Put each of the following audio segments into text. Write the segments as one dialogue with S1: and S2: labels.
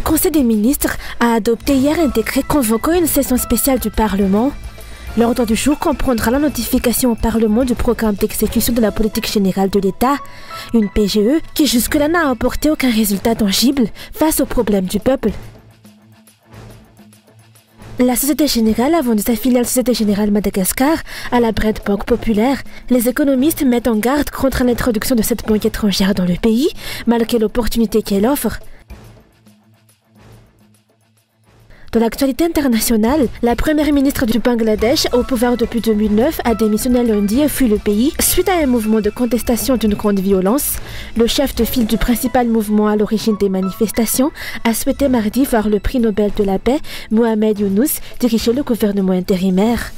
S1: Le Conseil des ministres a adopté hier un décret convoquant une session spéciale du Parlement. L'ordre du jour comprendra la notification au Parlement du programme d'exécution de la politique générale de l'État, une PGE qui jusque-là n'a apporté aucun résultat tangible face aux problèmes du peuple. La Société Générale a vendu sa filiale Société Générale Madagascar à la Bread Bank populaire. Les économistes mettent en garde contre l'introduction de cette banque étrangère dans le pays, malgré l'opportunité qu'elle offre. Dans l'actualité internationale, la première ministre du Bangladesh, au pouvoir depuis 2009, a démissionné lundi et fui le pays suite à un mouvement de contestation d'une grande violence. Le chef de file du principal mouvement à l'origine des manifestations a souhaité mardi voir le prix Nobel de la paix, Mohamed Younous, diriger le gouvernement intérimaire.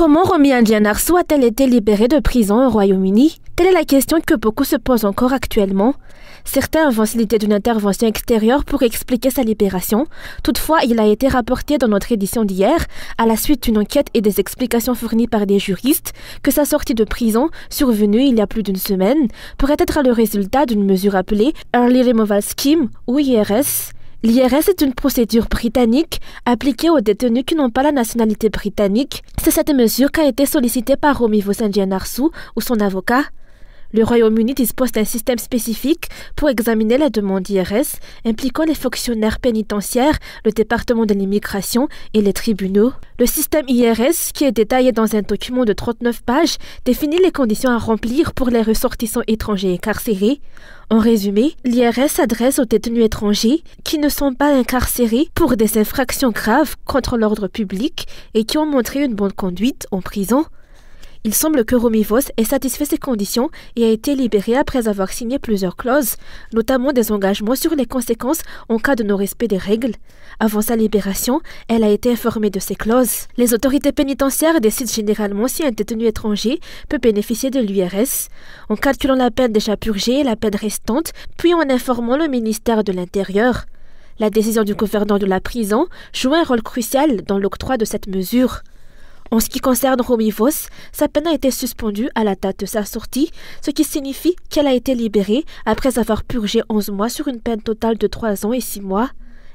S1: Comment Romy Indianarsou a-t-elle été libérée de prison au Royaume-Uni? Telle est la question que beaucoup se posent encore actuellement. Certains avancent l'idée d'une intervention extérieure pour expliquer sa libération. Toutefois, il a été rapporté dans notre édition d'hier, à la suite d'une enquête et des explications fournies par des juristes, que sa sortie de prison, survenue il y a plus d'une semaine, pourrait être le résultat d'une mesure appelée Early Removal Scheme ou IRS. L'IRS est une procédure britannique appliquée aux détenus qui n'ont pas la nationalité britannique. C'est cette mesure qui a été sollicitée par Romy Indianarsou ou son avocat. Le Royaume-Uni dispose d'un système spécifique pour examiner la demande d'IRS, impliquant les fonctionnaires pénitentiaires, le département de l'immigration et les tribunaux. Le système IRS, qui est détaillé dans un document de 39 pages, définit les conditions à remplir pour les ressortissants étrangers incarcérés. En résumé, l'IRS s'adresse aux détenus étrangers qui ne sont pas incarcérés pour des infractions graves contre l'ordre public et qui ont montré une bonne conduite en prison. Il semble que Romy ait satisfait ces conditions et a été libérée après avoir signé plusieurs clauses, notamment des engagements sur les conséquences en cas de non-respect des règles. Avant sa libération, elle a été informée de ces clauses. Les autorités pénitentiaires décident généralement si un détenu étranger peut bénéficier de l'IRS, en calculant la peine déjà purgée et la peine restante, puis en informant le ministère de l'Intérieur. La décision du gouverneur de la prison joue un rôle crucial dans l'octroi de cette mesure. En ce qui concerne Romy sa peine a été suspendue à la date de sa sortie, ce qui signifie qu'elle a été libérée après avoir purgé 11 mois sur une peine totale de 3 ans et 6 mois.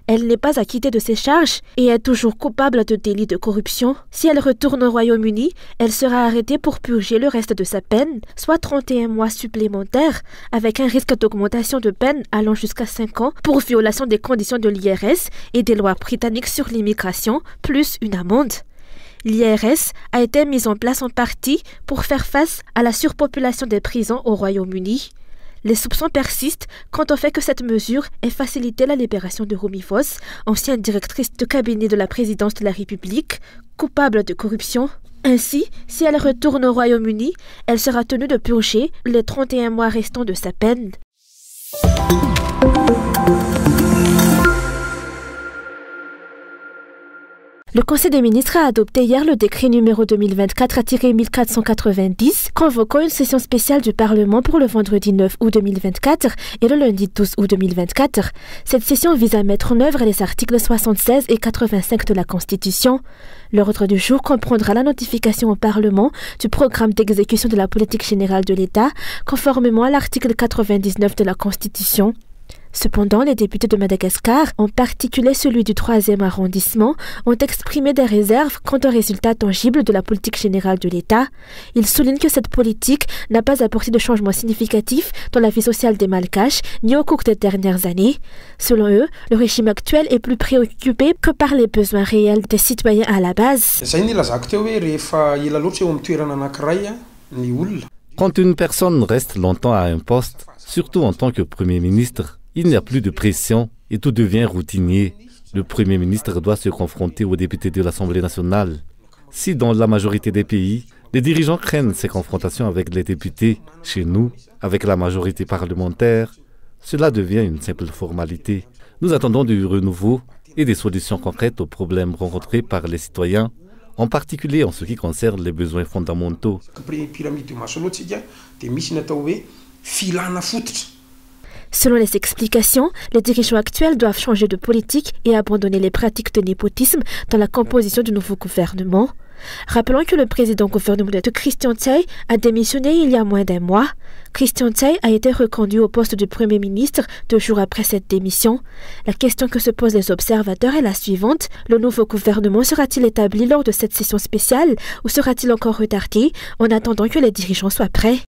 S1: Elle n'est pas acquittée de ses charges et est toujours coupable de délit de corruption. Si elle retourne au Royaume-Uni, elle sera arrêtée pour purger le reste de sa peine, soit 31 mois supplémentaires, avec un risque d'augmentation de peine allant jusqu'à 5 ans pour violation des conditions de l'IRS et des lois britanniques sur l'immigration, plus une amende. L'IRS a été mise en place en partie pour faire face à la surpopulation des prisons au Royaume-Uni. Les soupçons persistent quant au fait que cette mesure ait facilité la libération de Romy ancienne directrice de cabinet de la présidence de la République, coupable de corruption. Ainsi, si elle retourne au Royaume-Uni, elle sera tenue de purger les 31 mois restants de sa peine. Le Conseil des ministres a adopté hier le décret numéro 2024-1490 convoquant une session spéciale du Parlement pour le vendredi 9 août 2024 et le lundi 12 août 2024. Cette session vise à mettre en œuvre les articles 76 et 85 de la Constitution. L'ordre du jour comprendra la notification au Parlement du programme d'exécution de la politique générale de l'État conformément à l'article 99 de la Constitution. Cependant, les députés de Madagascar, en particulier celui du 3e arrondissement, ont exprimé des réserves quant aux résultats tangibles de la politique générale de l'État. Ils soulignent que cette politique n'a pas apporté de changements significatifs dans la vie sociale des Malgaches, ni au cours des dernières années. Selon eux, le régime actuel est plus préoccupé que par les besoins réels des citoyens à la base.
S2: Quand une personne reste longtemps à un poste, surtout en tant que Premier ministre, il n'y a plus de pression et tout devient routinier. Le Premier ministre doit se confronter aux députés de l'Assemblée nationale. Si dans la majorité des pays, les dirigeants craignent ces confrontations avec les députés, chez nous, avec la majorité parlementaire, cela devient une simple formalité. Nous attendons du renouveau et des solutions concrètes aux problèmes rencontrés par les citoyens, en particulier en ce qui concerne les besoins fondamentaux.
S1: Selon les explications, les dirigeants actuels doivent changer de politique et abandonner les pratiques de népotisme dans la composition du nouveau gouvernement. Rappelons que le président gouvernemental de Christian Tse a démissionné il y a moins d'un mois. Christian Tse a été reconduit au poste de Premier ministre 2 jours après cette démission. La question que se posent les observateurs est la suivante. Le nouveau gouvernement sera-t-il établi lors de cette session spéciale ou sera-t-il encore retardé en attendant que les dirigeants soient prêts?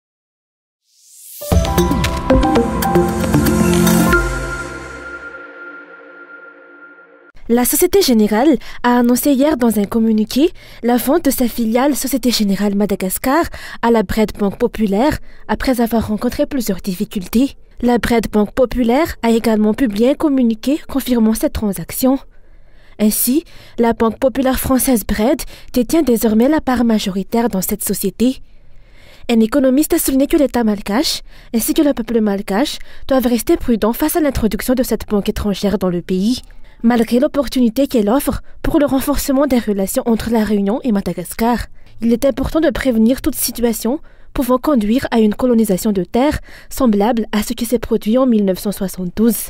S1: La Société Générale a annoncé hier dans un communiqué la vente de sa filiale Société Générale Madagascar à la Bred Banque Populaire après avoir rencontré plusieurs difficultés. La Bred Banque Populaire a également publié un communiqué confirmant cette transaction. Ainsi, la Banque Populaire Française Bred détient désormais la part majoritaire dans cette société. Un économiste a souligné que l'État malgache ainsi que le peuple malgache doivent rester prudents face à l'introduction de cette banque étrangère dans le pays, malgré l'opportunité qu'elle offre pour le renforcement des relations entre la Réunion et Madagascar. Il est important de prévenir toute situation pouvant conduire à une colonisation de terres semblable à ce qui s'est produit en 1972.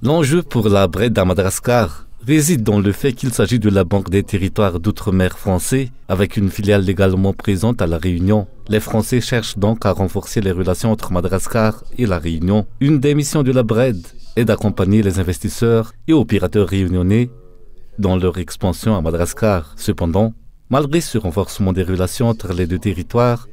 S2: L'enjeu pour la Bred à Madagascar réside dans le fait qu'il s'agit de la Banque des territoires d'outre-mer français, avec une filiale légalement présente à La Réunion. Les Français cherchent donc à renforcer les relations entre Madagascar et La Réunion. Une des missions de la Bred est d'accompagner les investisseurs et opérateurs réunionnais dans leur expansion à Madagascar. Cependant, malgré ce renforcement des relations entre les deux territoires,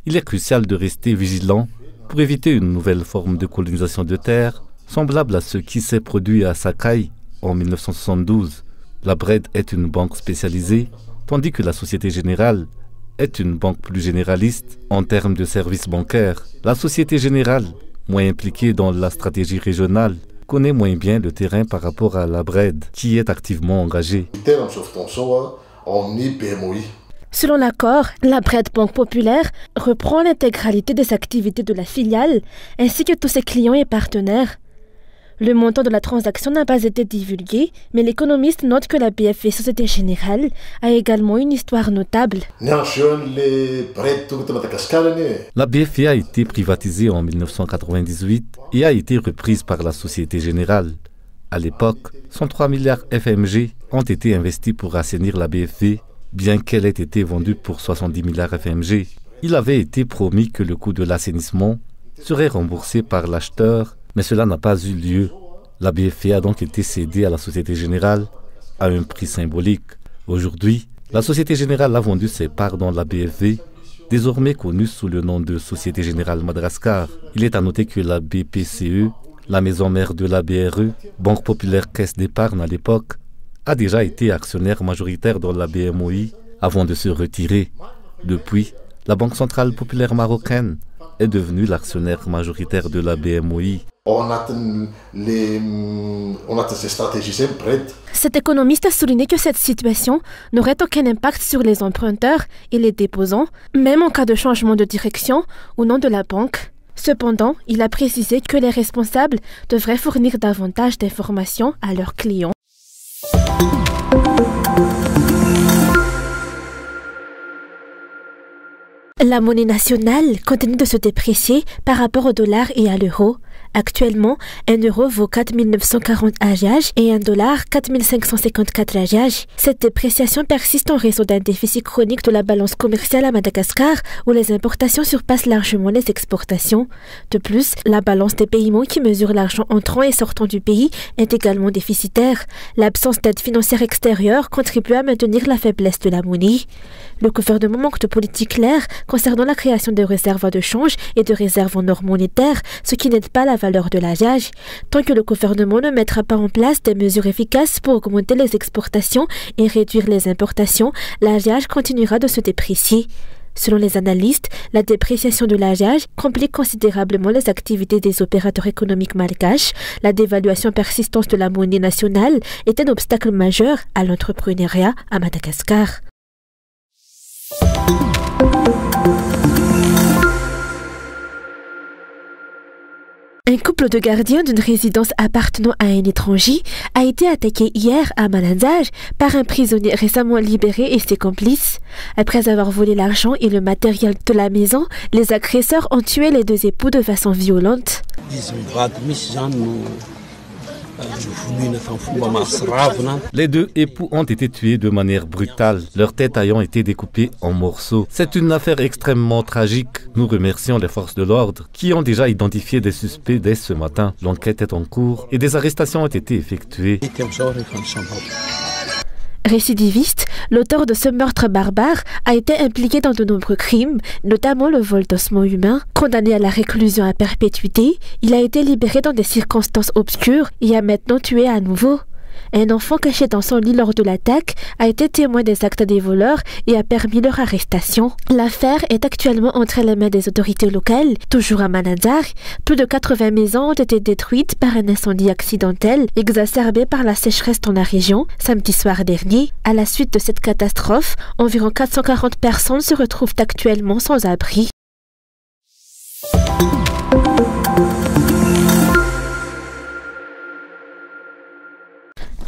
S2: il est crucial de rester vigilant pour éviter une nouvelle forme de colonisation de terres, semblable à ce qui s'est produit à Sakai en 1972. La Bred est une banque spécialisée, tandis que la Société Générale est une banque plus généraliste en termes de services bancaires. La Société Générale, moins impliquée dans la stratégie régionale, connaît moins bien le terrain par rapport à la Bred, qui est activement engagée.
S1: Selon l'accord, la Bred Banque Populaire reprend l'intégralité des activités de la filiale, ainsi que tous ses clients et partenaires. Le montant de la transaction n'a pas été divulgué, mais l'économiste note que la BFV Société Générale a également une histoire notable.
S2: La BFV a été privatisée en 1998 et a été reprise par la Société Générale. À l'époque, 103 milliards FMG ont été investis pour assainir la BFV, bien qu'elle ait été vendue pour 70 milliards FMG. Il avait été promis que le coût de l'assainissement serait remboursé par l'acheteur, mais cela n'a pas eu lieu. La BFV a donc été cédée à la Société Générale à un prix symbolique. Aujourd'hui, la Société Générale a vendu ses parts dans la BFV, désormais connue sous le nom de Société Générale Madagascar. Il est à noter que la BPCE, la maison mère de la BRE, Banque Populaire Caisse d'Épargne à l'époque, a déjà été actionnaire majoritaire dans la BMOI avant de se retirer. Depuis, la Banque Centrale Populaire Marocaine est devenue l'actionnaire majoritaire de la BMOI.
S1: Cet économiste a souligné que cette situation n'aurait aucun impact sur les emprunteurs et les déposants, même en cas de changement de direction ou non de la banque. Cependant, il a précisé que les responsables devraient fournir davantage d'informations à leurs clients. La monnaie nationale continue de se déprécier par rapport au dollar et à l'euro. Actuellement, 1 euro vaut 4 940 AGH et 1 dollar 4 554 AGH. Cette dépréciation persiste en raison d'un déficit chronique de la balance commerciale à Madagascar où les importations surpassent largement les exportations. De plus, la balance des paiements qui mesure l'argent entrant et sortant du pays est également déficitaire. L'absence d'aide financière extérieure contribue à maintenir la faiblesse de la monnaie. Le gouvernement manque de politique claire concernant la création de réserves de change et de réserves en or monétaire, ce qui n'aide pas la valeur de l'AGH. Tant que le gouvernement ne mettra pas en place des mesures efficaces pour augmenter les exportations et réduire les importations, l'AGH continuera de se déprécier. Selon les analystes, la dépréciation de l'AGH complique considérablement les activités des opérateurs économiques malgaches. La dévaluation persistante de la monnaie nationale est un obstacle majeur à l'entrepreneuriat à Madagascar. Un couple de gardiens d'une résidence appartenant à un étranger a été attaqué hier à Malanzar par un prisonnier récemment libéré et ses complices. Après avoir volé l'argent et le matériel de la maison, les agresseurs ont tué les deux époux de façon violente.
S2: Les deux époux ont été tués de manière brutale, leurs têtes ayant été découpées en morceaux. C'est une affaire extrêmement tragique. Nous remercions les forces de l'ordre qui ont déjà identifié des suspects dès ce matin. L'enquête est en cours et des arrestations ont été effectuées.
S1: Récidiviste, l'auteur de ce meurtre barbare a été impliqué dans de nombreux crimes, notamment le vol d'ossements humains. Condamné à la réclusion à perpétuité, il a été libéré dans des circonstances obscures et a maintenant tué à nouveau. Un enfant caché dans son lit lors de l'attaque a été témoin des actes des voleurs et a permis leur arrestation. L'affaire est actuellement entre les mains des autorités locales. Toujours à Malanzar, plus de 80 maisons ont été détruites par un incendie accidentel exacerbé par la sécheresse dans la région samedi soir dernier. À la suite de cette catastrophe, environ 440 personnes se retrouvent actuellement sans abri.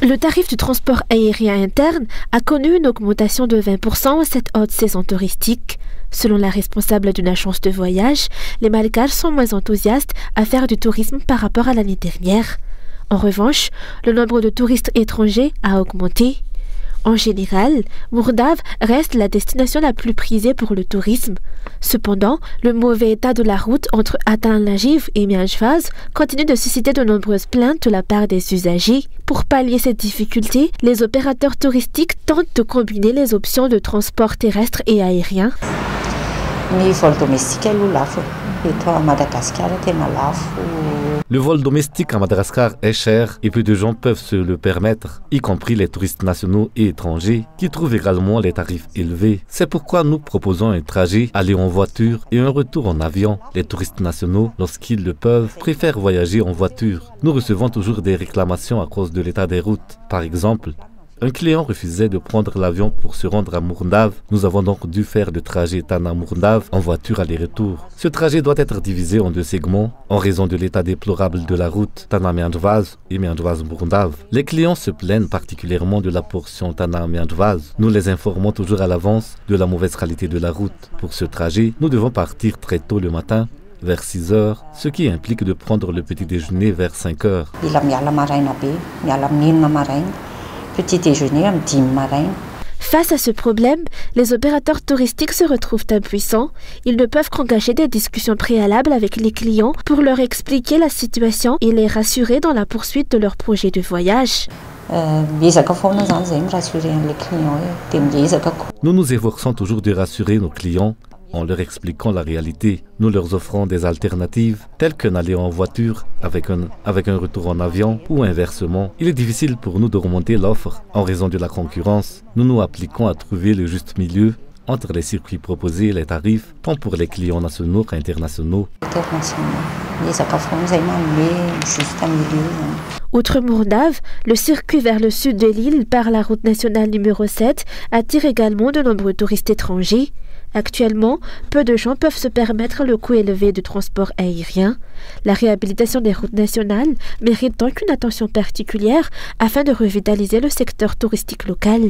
S1: Le tarif du transport aérien interne a connu une augmentation de 20% cette haute saison touristique. Selon la responsable d'une agence de voyage, les Malgaches sont moins enthousiastes à faire du tourisme par rapport à l'année dernière. En revanche, le nombre de touristes étrangers a augmenté. En général, Mourdav reste la destination la plus prisée pour le tourisme. Cependant, le mauvais état de la route entre Atan-Lagiv et Mianjvaz continue de susciter de nombreuses plaintes de la part des usagers. Pour pallier ces difficultés, les opérateurs touristiques tentent de combiner les options de transport terrestre et aérien.
S2: Le vol domestique à Madagascar est cher et peu de gens peuvent se le permettre, y compris les touristes nationaux et étrangers qui trouvent également les tarifs élevés. C'est pourquoi nous proposons un trajet aller en voiture et un retour en avion. Les touristes nationaux, lorsqu'ils le peuvent, préfèrent voyager en voiture. Nous recevons toujours des réclamations à cause de l'état des routes. Par exemple, un client refusait de prendre l'avion pour se rendre à Mourdav. Nous avons donc dû faire le trajet Tana-Mourdav en voiture aller-retour. Ce trajet doit être divisé en deux segments en raison de l'état déplorable de la route Tana-Mianjvaz et Mianjvaz-Mourdav. Les clients se plaignent particulièrement de la portion Tana-Mianjvaz. Nous les informons toujours à l'avance de la mauvaise qualité de la route. Pour ce trajet, nous devons partir très tôt le matin, vers 6 heures, ce qui implique de prendre le petit déjeuner vers 5 heures.
S1: Petit déjeuner, un petit marin. Face à ce problème, les opérateurs touristiques se retrouvent impuissants. Ils ne peuvent qu'engager des discussions préalables avec les clients pour leur expliquer la situation et les rassurer dans la poursuite de leur projet de voyage.
S2: Nous nous efforçons toujours de rassurer nos clients en leur expliquant la réalité. Nous leur offrons des alternatives telles qu'un aller en voiture avec un retour en avion ou inversement. Il est difficile pour nous de remonter l'offre en raison de la concurrence. Nous nous appliquons à trouver le juste milieu entre les circuits proposés et les tarifs, tant pour les clients nationaux qu'internationaux.
S1: Outre Mourdav, le circuit vers le sud de l'île par la route nationale numéro 7 attire également de nombreux touristes étrangers. Actuellement, peu de gens peuvent se permettre le coût élevé du transport aérien. La réhabilitation des routes nationales mérite donc une attention particulière afin de revitaliser le secteur touristique local.